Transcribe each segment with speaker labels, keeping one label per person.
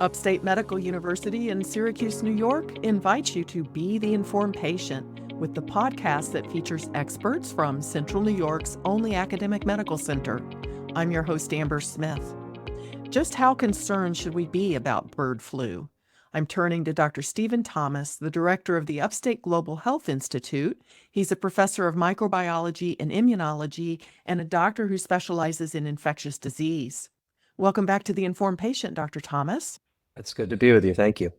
Speaker 1: Upstate Medical University in Syracuse, New York invites you to Be the Informed Patient with the podcast that features experts from Central New York's only academic medical center. I'm your host, Amber Smith. Just how concerned should we be about bird flu? I'm turning to Dr. Stephen Thomas, the director of the Upstate Global Health Institute. He's a professor of microbiology and immunology and a doctor who specializes in infectious disease. Welcome back to The Informed Patient, Dr. Thomas.
Speaker 2: It's good to be with you. Thank you.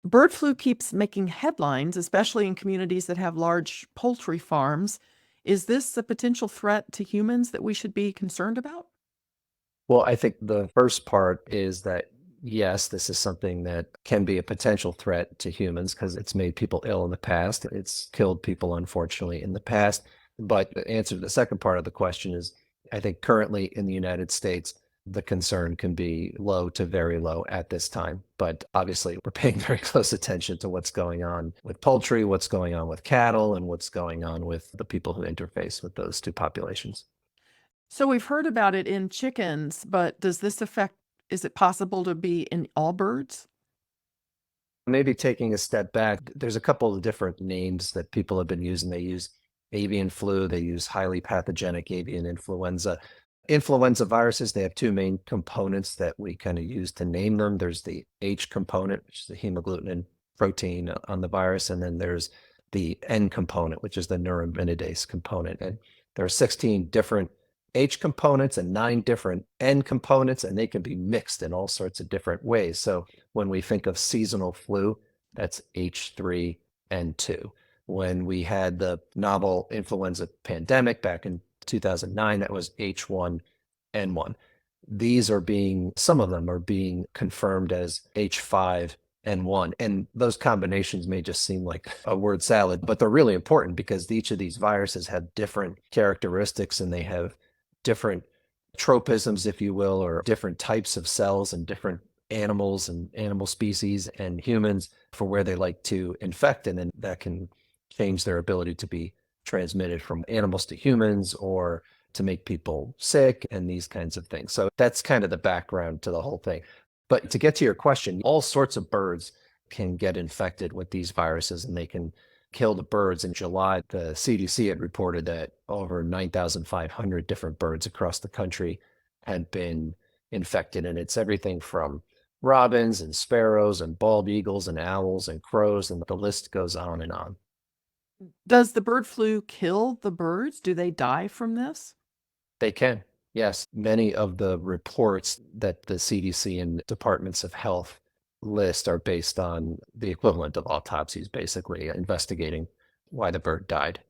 Speaker 1: Bird flu keeps making headlines, especially in communities that have large poultry farms. Is this a potential threat to humans that we should be concerned about?
Speaker 2: Well, I think the first part is that, yes, this is something that can be a potential threat to humans because it's made people ill in the past. It's killed people, unfortunately, in the past. But the answer to the second part of the question is, I think currently in the United States, the concern can be low to very low at this time. But obviously, we're paying very close attention to what's going on with poultry, what's going on with cattle, and what's going on with the people who interface with those two populations.
Speaker 1: So we've heard about it in chickens, but is it possible to be in all birds?
Speaker 2: Maybe taking a step back, there's a couple of different names that people have been using. They use avian flu, they use highly pathogenic avian influenza. Influenza viruses, they have two main components that we kind of use to name them. There's the H component, which is the hemagglutinin protein on the virus, and then there's the N component, which is the neuraminidase component. And there are 16 different H components and 9 different N components, and they can be mixed in all sorts of different ways. So when we think of seasonal flu, that's H3N2. When we had the novel influenza pandemic back in 2009, that was H1N1. Some of them are being confirmed as H5N1. And those combinations may just seem like a word salad, but they're really important because each of these viruses have different characteristics and they have different tropisms, if you will, or different types of cells and different animals and animal species and humans for where they like to infect. And then that can change their ability to be transmitted from animals to humans or to make people sick and these kinds of things. So that's kind of the background to the whole thing. But to get to your question, all sorts of birds can get infected with these viruses and they can kill the birds. In July, the CDC had reported that over 9,500 different birds across the country had been infected. And it's everything from robins and sparrows and bald eagles and owls and crows, and the list goes on and on.
Speaker 1: Does the bird flu kill the birds? Do they die from this?
Speaker 2: They can, yes. Many of the reports that the CDC and departments of health list are based on the equivalent of autopsies, basically investigating why the bird died.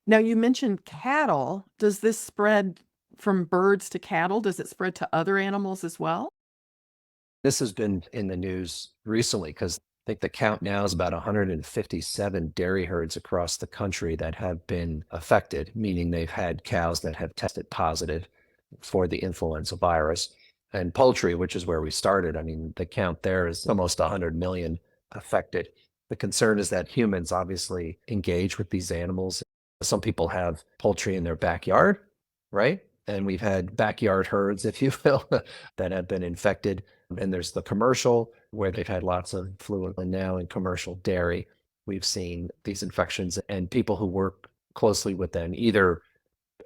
Speaker 1: Now, you mentioned cattle. Does this spread from birds to cattle? Does it spread to other animals as well?
Speaker 2: This has been in the news recently because I think the count now is about 157 dairy herds across the country that have been affected, meaning they've had cows that have tested positive for the influenza virus. And poultry, which is where we started, I mean, the count there is almost 100 million affected. The concern is that humans obviously engage with these animals. Some people have poultry in their backyard, right? And we've had backyard herds, if you will, that have been infected. And there's the commercial where they've had lots of flu. And now in commercial dairy, we've seen these infections and people who work closely with them, either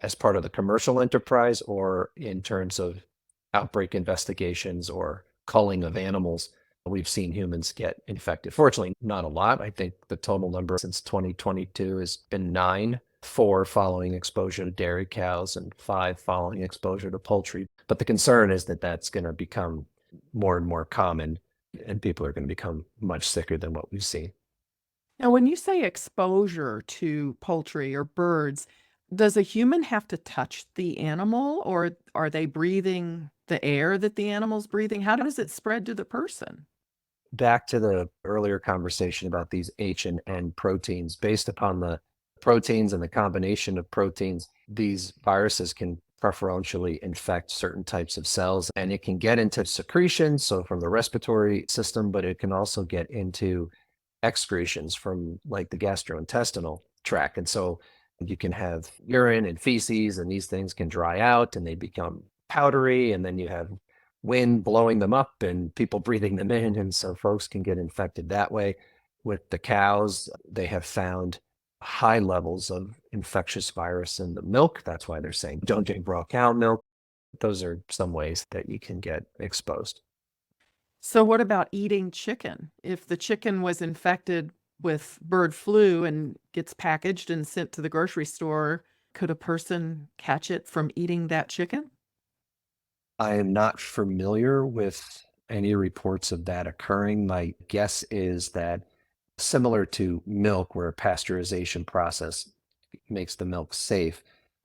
Speaker 2: as part of the commercial enterprise or in terms of outbreak investigations or culling of animals. We've seen humans get infected. Fortunately, not a lot. I think the total number since 2022 has been 9, 4 following exposure to dairy cows and 5 following exposure to poultry. But the concern is that that's going to become more and more common and people are going to become much sicker than what we've seen.
Speaker 1: Now, when you say exposure to poultry or birds, does a human have to touch the animal or are they breathing the air that the animal's breathing? How does it spread to the person?
Speaker 2: Back to the earlier conversation about these H and N proteins, based upon the proteins and the combination of proteins, these viruses can preferentially infect certain types of cells and it can get into secretions, so from the respiratory system, but it can also get into excretions from like the gastrointestinal tract. And so you can have urine and feces and these things can dry out and they become powdery and then you have wind blowing them up and people breathing them in. And so folks can get infected that way. With the cows, they have found high levels of infectious virus in the milk. That's why they're saying don't drink raw cow milk. Those are some ways that you can get exposed.
Speaker 1: So, what about eating chicken? If the chicken was infected with bird flu and gets packaged and sent to the grocery store, could a person catch it from eating that chicken?
Speaker 2: I am not familiar with any reports of that occurring. My guess is that similar to milk, where a pasteurization process makes the milk safe,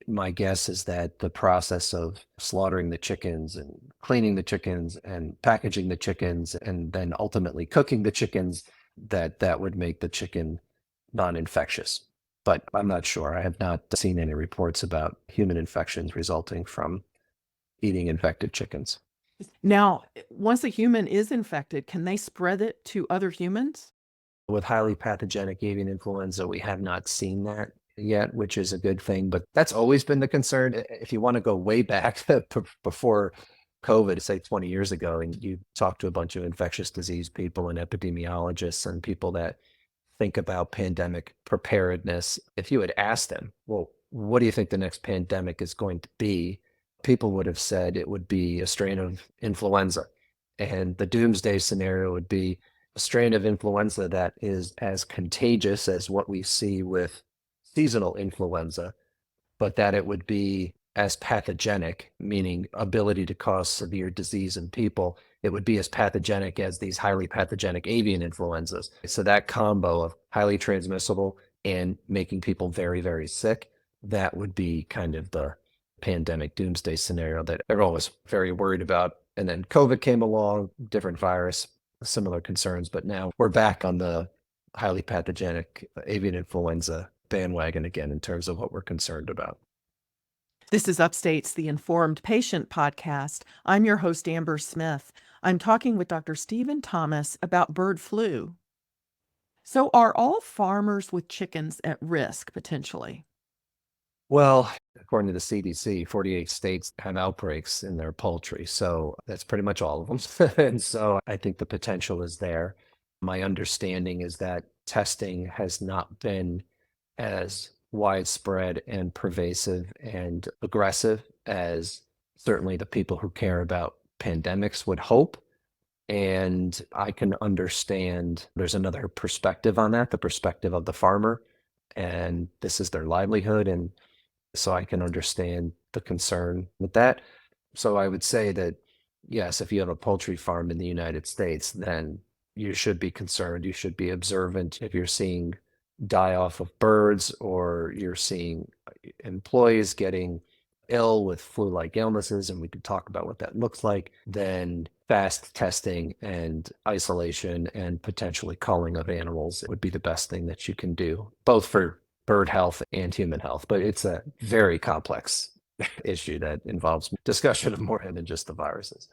Speaker 2: my guess is that the process of slaughtering the chickens and cleaning the chickens and packaging the chickens and then ultimately cooking the chickens, that would make the chicken non-infectious. But I'm not sure. I have not seen any reports about human infections resulting from eating infected chickens.
Speaker 1: Now, once a human is infected, can they spread it to other humans?
Speaker 2: With highly pathogenic avian influenza, we have not seen that yet, which is a good thing, but that's always been the concern. If you want to go way back before COVID, say 20 years ago, and you talk to a bunch of infectious disease people and epidemiologists and people that think about pandemic preparedness, if you had asked them, well, what do you think the next pandemic is going to be? People would have said it would be a strain of influenza. And the doomsday scenario would be a strain of influenza that is as contagious as what we see with seasonal influenza, but that it would be as pathogenic, meaning ability to cause severe disease in people. It would be as pathogenic as these highly pathogenic avian influenzas. So that combo of highly transmissible and making people very, very sick, that would be kind of the pandemic doomsday scenario that everyone was very worried about. And then COVID came along, different virus, similar concerns, but now we're back on the highly pathogenic avian influenza bandwagon again in terms of what we're concerned about.
Speaker 1: This is Upstate's The Informed Patient podcast. I'm your host, Amber Smith. I'm talking with Dr. Stephen Thomas about bird flu. So, are all farmers with chickens at risk potentially?
Speaker 2: Well, according to the CDC, 48 states have outbreaks in their poultry. So that's pretty much all of them. And so I think the potential is there. My understanding is that testing has not been as widespread and pervasive and aggressive as certainly the people who care about pandemics would hope. And I can understand there's another perspective on that, the perspective of the farmer. And this is their livelihood. And so I can understand the concern with that. So I would say that, yes, if you have a poultry farm in the United States, then you should be concerned. You should be observant if you're seeing die off of birds or you're seeing employees getting ill with flu-like illnesses, and we could talk about what that looks like, then fast testing and isolation and potentially culling of animals would be the best thing that you can do, both for bird health and human health. But it's a very complex issue that involves discussion of more than just the viruses.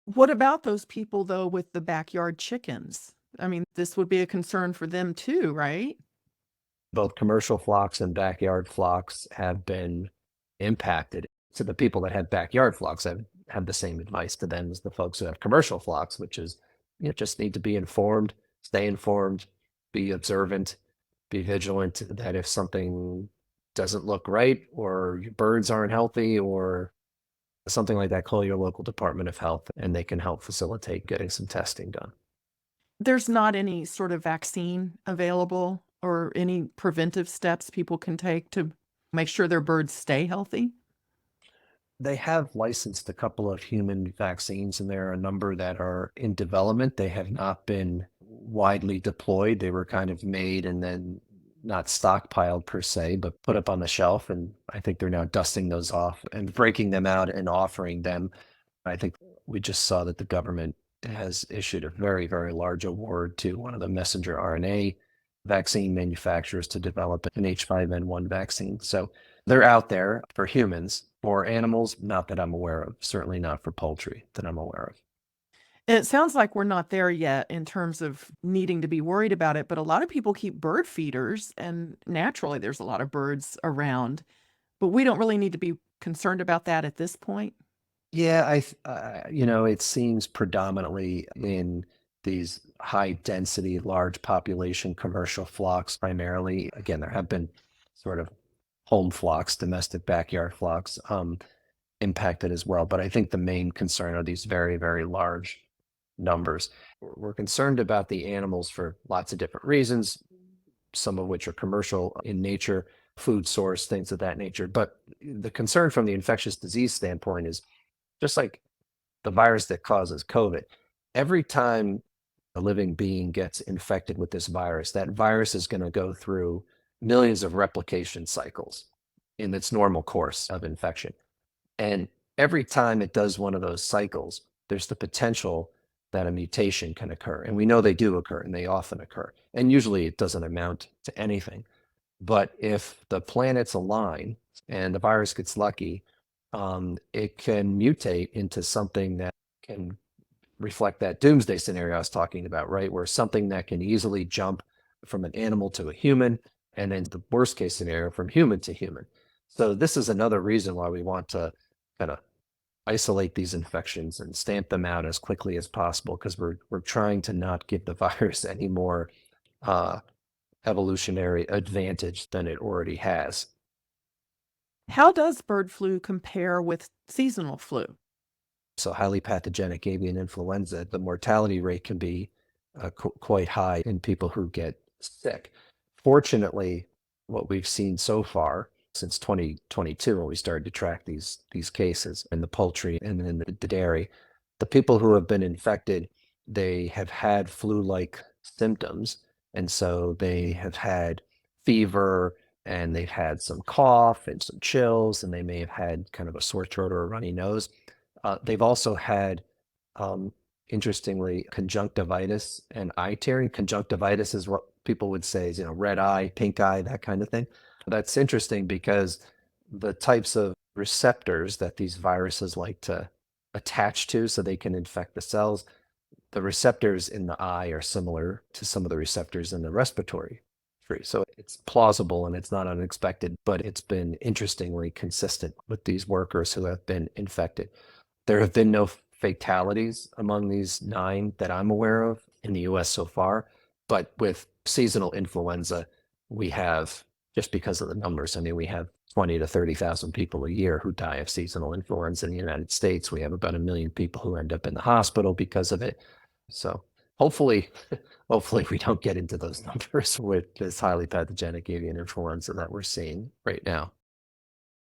Speaker 1: What about those people, though, with the backyard chickens? I mean, this would be a concern for them too, right?
Speaker 2: Both commercial flocks and backyard flocks have been impacted. So the people that have backyard flocks have the same advice to them as the folks who have commercial flocks, which is just need to be informed, stay informed, be observant, be vigilant that if something doesn't look right or your birds aren't healthy or something like that, call your local Department of Health and they can help facilitate getting some testing done.
Speaker 1: There's not any sort of vaccine available or any preventive steps people can take to make sure their birds stay healthy?
Speaker 2: They have licensed a couple of human vaccines, and there are a number that are in development. They have not been widely deployed. They were kind of made and then not stockpiled per se, but put up on the shelf. And I think they're now dusting those off and breaking them out and offering them. I think we just saw that the government has issued a very, very large award to one of the messenger RNA vaccine manufacturers to develop an H5N1 vaccine. So they're out there for humans. For animals, not that I'm aware of. Certainly not for poultry that I'm aware of.
Speaker 1: It sounds like we're not there yet in terms of needing to be worried about it, but a lot of people keep bird feeders, and naturally there's a lot of birds around, but we don't really need to be concerned about that at this point.
Speaker 2: Yeah, it seems predominantly in these high density, large population commercial flocks primarily. Again, there have been sort of home flocks, domestic backyard flocks, impacted as well. But I think the main concern are these very, very large numbers. We're concerned about the animals for lots of different reasons, some of which are commercial in nature, food source, things of that nature. But the concern from the infectious disease standpoint is just like the virus that causes COVID. Every time a living being gets infected with this virus, that virus is going to go through millions of replication cycles in its normal course of infection. And every time it does one of those cycles, there's the potential that a mutation can occur. And we know they do occur and they often occur. And usually it doesn't amount to anything. But if the planets align and the virus gets lucky, it can mutate into something that can reflect that doomsday scenario I was talking about, right? Where something that can easily jump from an animal to a human, and then the worst case scenario from human to human. So this is another reason why we want to kind of isolate these infections and stamp them out as quickly as possible, because we're trying to not give the virus any more uh, evolutionary advantage than it already has.
Speaker 1: How does bird flu compare with seasonal flu?
Speaker 2: So highly pathogenic avian influenza, the mortality rate can be quite high in people who get sick. Fortunately, what we've seen so far since 2022, when we started to track these cases in the poultry and in the dairy, the people who have been infected, they have had flu-like symptoms, and so they have had fever and they've had some cough and some chills, and they may have had kind of a sore throat or a runny nose. They've also had, um, interestingly, conjunctivitis and eye tearing. Conjunctivitis is what people would say is, red eye, pink eye, that kind of thing. That's interesting because the types of receptors that these viruses like to attach to so they can infect the cells, the receptors in the eye are similar to some of the receptors in the respiratory tree. So it's plausible and it's not unexpected, but it's been interestingly consistent with these workers who have been infected. There have been no fatalities among these 9 that I'm aware of in the US so far. But with seasonal influenza, we have, just because of the numbers, I mean, we have 20 to 30,000 people a year who die of seasonal influenza in the United States. We have about 1 million people who end up in the hospital because of it. So hopefully, hopefully we don't get into those numbers with this highly pathogenic avian influenza that we're seeing right now.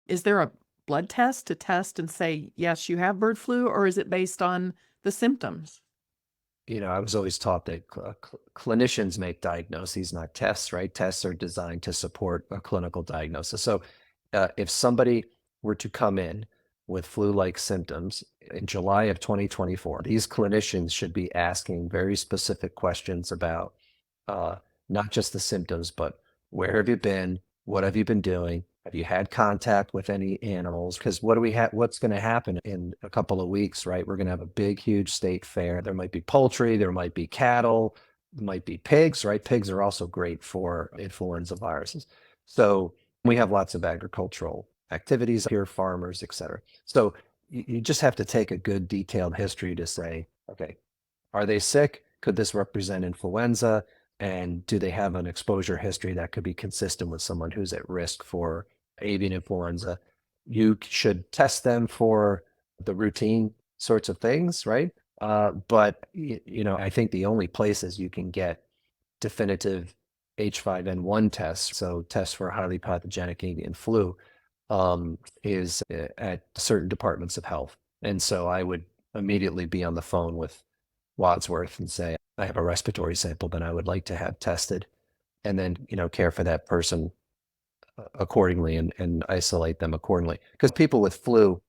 Speaker 1: Is there a blood test to test and say, yes, you have bird flu, or is it based on the symptoms?
Speaker 2: I was always taught that clinicians make diagnoses, not tests, right? Tests are designed to support a clinical diagnosis. So if somebody were to come in with flu-like symptoms in July of 2024, these clinicians should be asking very specific questions about uh, not just the symptoms, but where have you been? What have you been doing? Have you had contact with any animals? Because what do we have? What's going to happen in a couple of weeks, right? We're going to have a big, huge state fair. There might be poultry, there might be cattle, there might be pigs, right? Pigs are also great for influenza viruses. So we have lots of agricultural activities here, farmers, et cetera. So you just have to take a good detailed history to say, okay, are they sick? Could this represent influenza? And do they have an exposure history that could be consistent with someone who's at risk for avian influenza? You should test them for the routine sorts of things, right? But I think the only places you can get definitive H5N1 tests, so tests for highly pathogenic avian flu, is at certain departments of health. And so I would immediately be on the phone with Wadsworth and say, I have a respiratory sample that I would like to have tested, and then, care for that person accordingly and isolate them accordingly. Because people with flu,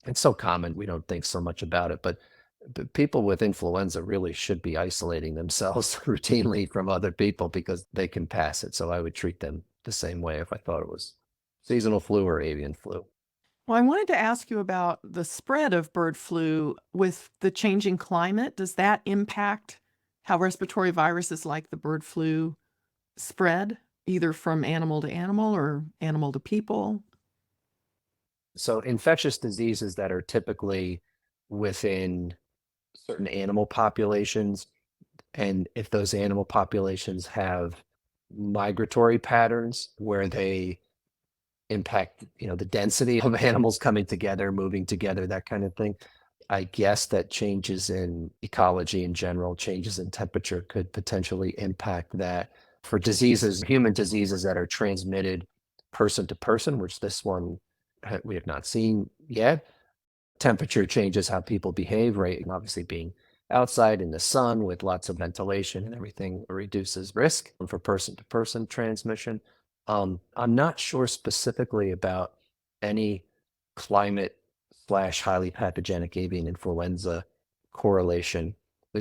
Speaker 2: it's so common, we don't think so much about it, but people with influenza really should be isolating themselves routinely from other people because they can pass it. So I would treat them the same way if I thought it was seasonal flu or avian flu.
Speaker 1: Well, I wanted to ask you about the spread of bird flu with the changing climate. Does that impact how respiratory viruses like the bird flu spread, either from animal to animal or animal to people?
Speaker 2: So infectious diseases that are typically within certain animal populations, and if those animal populations have migratory patterns where they impact, the density of animals coming together, moving together, that kind of thing. I guess that changes in ecology in general, changes in temperature could potentially impact that. For diseases, human diseases that are transmitted person to person, which this one we have not seen yet, temperature changes how people behave, right? And obviously being outside in the sun with lots of ventilation and everything reduces risk for person to person transmission. I'm not sure specifically about any climate slash highly pathogenic avian influenza correlation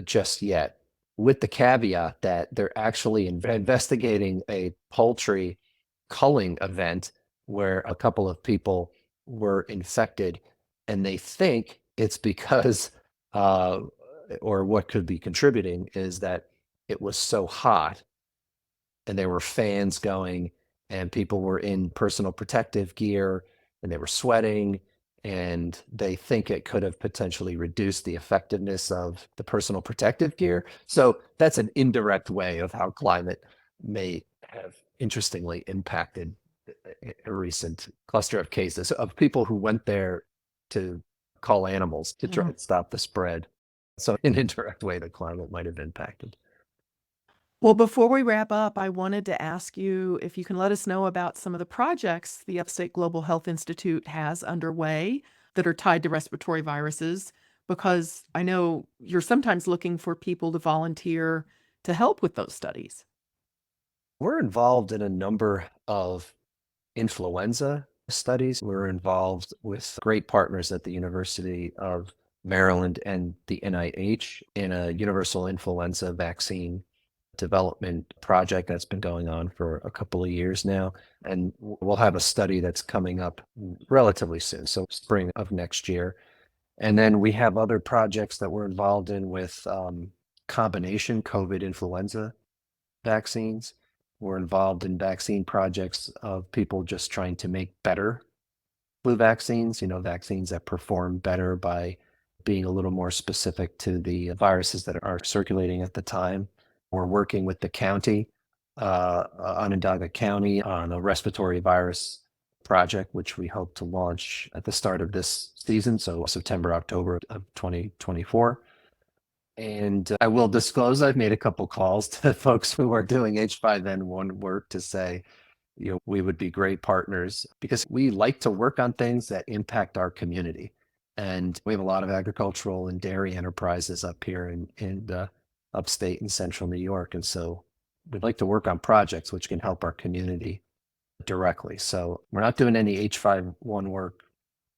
Speaker 2: just yet, with the caveat that they're actually investigating a poultry culling event where a couple of people were infected, and they think it's because, uh, or what could be contributing is that it was so hot and there were fans going and people were in personal protective gear and they were sweating, and they think it could have potentially reduced the effectiveness of the personal protective gear. So that's an indirect way of how climate may have interestingly impacted a recent cluster of cases of people who went there to call animals to try
Speaker 1: Yeah.
Speaker 2: and stop the spread. So in an indirect way, the climate might have impacted.
Speaker 1: Well, before we wrap up, I wanted to ask you if you can let us know about some of the projects the Upstate Global Health Institute has underway that are tied to respiratory viruses, because I know you're sometimes looking for people to volunteer to help with those studies.
Speaker 2: We're involved in a number of influenza studies. We're involved with great partners at the University of Maryland and the NIH in a universal influenza vaccine development project that's been going on for a couple of years now. And we'll have a study that's coming up relatively soon, so spring of next year. And then we have other projects that we're involved in with combination COVID influenza vaccines. We're involved in vaccine projects of people just trying to make better flu vaccines, vaccines that perform better by being a little more specific to the viruses that are circulating at the time. We're working with the county, Onondaga County, on a respiratory virus project, which we hope to launch at the start of this season, so September, October of 2024. And I will disclose I've made a couple calls to folks who are doing H5N1 work to say, we would be great partners because we like to work on things that impact our community. And we have a lot of agricultural and dairy enterprises up here in upstate and central New York. And so we'd like to work on projects which can help our community directly. So we're not doing any H5N1 work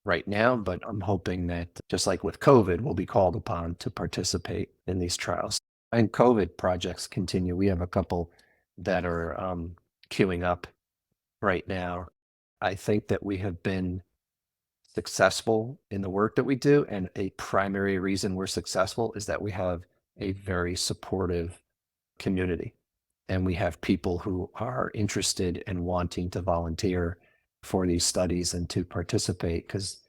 Speaker 2: right now, but I'm hoping that just like with COVID, we'll be called upon to participate in these trials. And COVID projects continue. We have a couple that are queuing up right now. I think that we have been successful in the work that we do. And a primary reason we're successful is that we have a very supportive community. And we have people who are interested and wanting to volunteer for these studies and to participate, because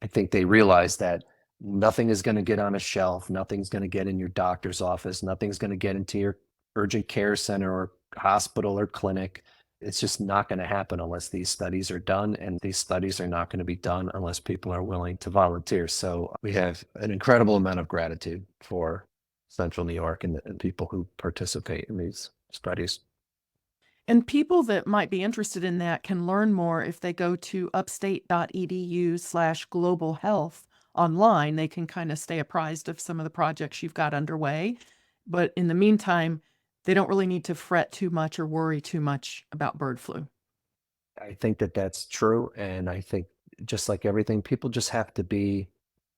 Speaker 2: I think they realize that nothing is going to get on a shelf, nothing's going to get in your doctor's office, nothing's going to get into your urgent care center or hospital or clinic. It's just not going to happen unless these studies are done, and these studies are not going to be done unless people are willing to volunteer. So we have an incredible amount of gratitude for Central New York and people who participate in these studies.
Speaker 1: And people that might be interested in that can learn more if they go to upstate.edu/global health online. They can kind of stay apprised of some of the projects you've got underway. But in the meantime, they don't really need to fret too much or worry too much about bird flu.
Speaker 2: I think that that's true. And I think just like everything, people just have to be,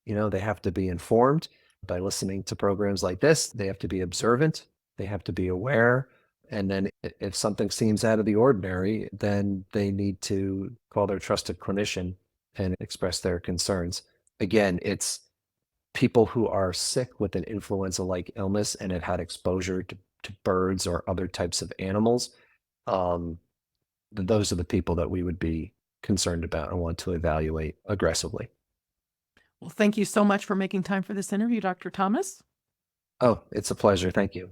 Speaker 2: they have to be informed by listening to programs like this. They have to be observant. They have to be aware. And then if something seems out of the ordinary, then they need to call their trusted clinician and express their concerns. Again, it's people who are sick with an influenza-like illness and have had exposure to birds or other types of animals. Those are the people that we would be concerned about and want to evaluate aggressively.
Speaker 1: Well, thank you so much for making time for this interview, Dr. Thomas.
Speaker 2: Oh, it's a pleasure. Thank you.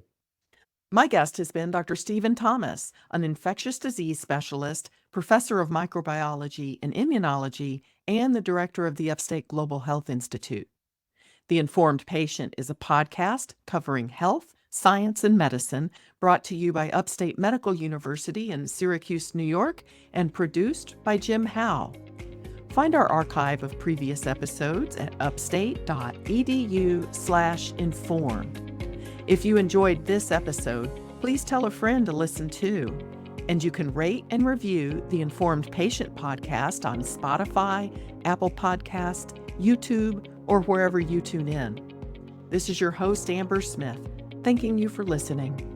Speaker 1: My guest has been Dr. Stephen Thomas, an infectious disease specialist, professor of microbiology and immunology, and the director of the Upstate Global Health Institute. The Informed Patient is a podcast covering health, science, and medicine, brought to you by Upstate Medical University in Syracuse, New York, and produced by Jim Howe. Find our archive of previous episodes at upstate.edu/informed. If you enjoyed this episode, please tell a friend to listen too. And you can rate and review the Informed Patient podcast on Spotify, Apple Podcast, YouTube, or wherever you tune in. This is your host, Amber Smith, thanking you for listening.